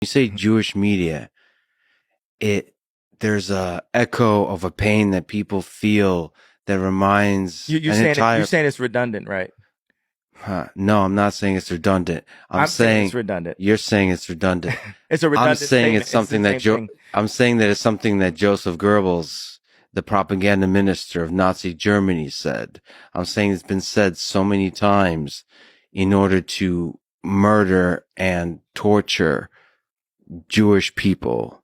You say Jewish media, it there's a echo of a pain that people feel that reminds You're an saying it, you're entire. saying it's redundant, right? No, I'm not saying it's redundant. I'm I'm saying it's saying redundant. you're saying it's redundant. It's a I'm redundant saying it's statement. It's the something that same thing. I'm saying that it's something that Joseph Goebbels, the propaganda minister of Nazi Germany, said. I'm saying it's been said so many times in order to murder and torture Jewish people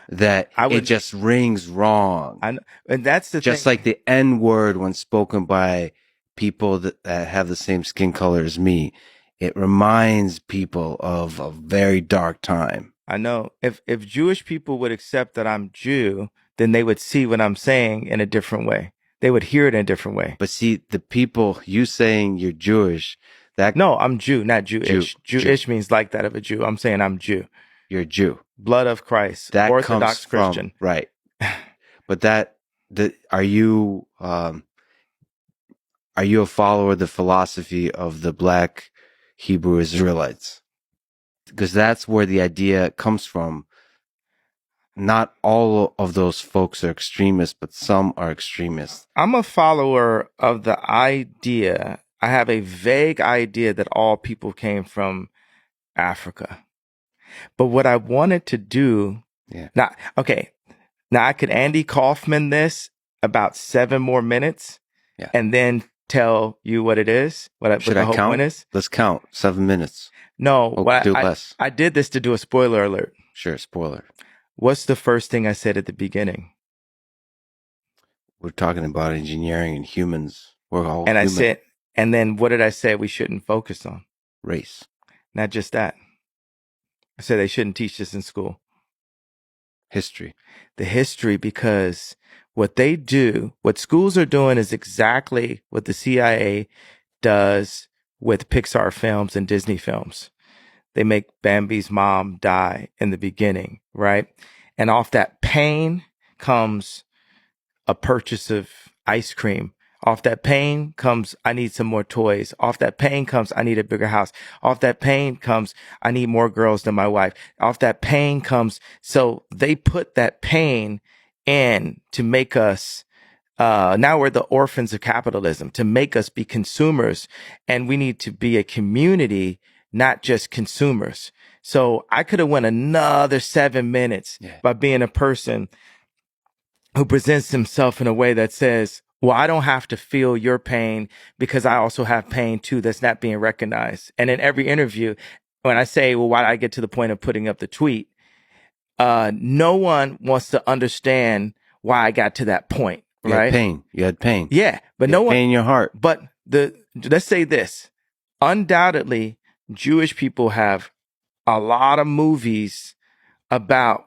that I it would, just rings wrong. and that's the Just thing. like the N word when spoken by people that have the same skin color as me, it reminds people of a very dark time. I know if Jewish people would accept that I'm Jew, then they would see what I'm saying in a different way. They would hear it in a different way. But see, the people, you saying you're Jewish, that No, I'm Jew, not Jew, Jewish. Jew, Jewish means like that of a Jew. I'm saying I'm Jew. you're a Jew. Blood of Christ, That comes Orthodox from, Christian. right. But are you a follower of the philosophy of the black Hebrew Israelites? Because that's where the idea comes from. Not all of those folks are extremists, but some are extremists. I'm a follower of the idea. I have a vague idea that all people came from Africa. But what I wanted to do Yeah. now, okay, now I could Andy Kaufman this about 7 more minutes Yeah. and then tell you what it is, what Should the I whole count? point is. Let's count. 7 minutes. No, Or what do less. I did this to do a spoiler alert. Sure, spoiler. What's the first thing I said at the beginning? We're talking about engineering and humans. We're all And I human. said, and then what did I say we shouldn't focus on? Race. Not just that. I said they shouldn't teach this in school. History. The history, because what they do, what schools are doing is exactly what the CIA does with Pixar films and Disney films. They make Bambi's mom die in the beginning, right? And off that pain comes a purchase of ice cream. Off that pain comes, I need some more toys. Off that pain comes, I need a bigger house. Off that pain comes, I need more girls than my wife. Off that pain comes, so they put that pain in to make us, now we're the orphans of capitalism, to make us be consumers. And we need to be a community, not just consumers. So I could have went another 7 minutes by being a person who presents himself in a way that says, well, I don't have to feel your pain because I also have pain too that's not being recognized. And in every interview, when I say, well, why did I get to the point of putting up the tweet? No one wants to understand why I got to that point, You right? had pain. You had pain. Yeah, but You no had one, pain in your heart. but let's say this, undoubtedly, Jewish people have a lot of movies about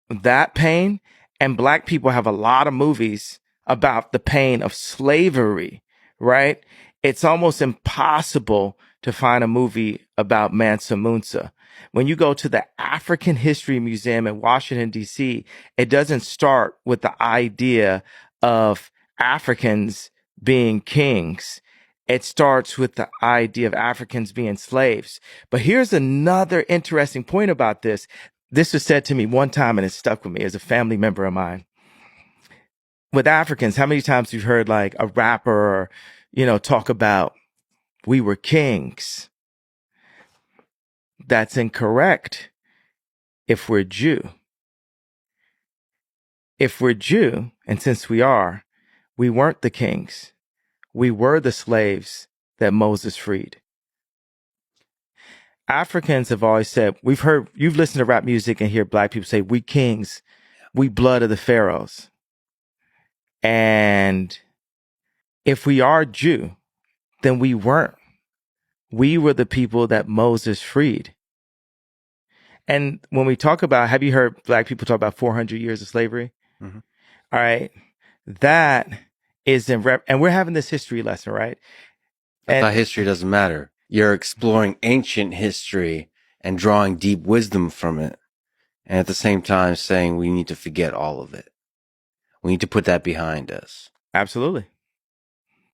that pain, and black people have a lot of movies about the pain of slavery, right? It's almost impossible to find a movie about Mansa Musa. When you go to the African History Museum in Washington, D.C., it doesn't start with the idea of Africans being kings. It starts with the idea of Africans being slaves. But here's another interesting point about this. This was said to me one time and it stuck with me as a family member of mine. With Africans, how many times you've heard like a rapper or, talk about we were kings? That's incorrect if we're Jew. If we're Jew, and since we are, we weren't the kings. We were the slaves that Moses freed. Africans have always said, you've listened to rap music and hear black people say, we kings, we blood of the pharaohs. And if we are Jew, then we weren't. We were the people that Moses freed. And when we talk about, have you heard black people talk about 400 years of slavery? Mm-hmm. All right. That is and we're having this history lesson, right? I thought history doesn't matter. You're exploring ancient history and drawing deep wisdom from it. And at the same time saying we need to forget all of it. We need to put that behind us. Absolutely.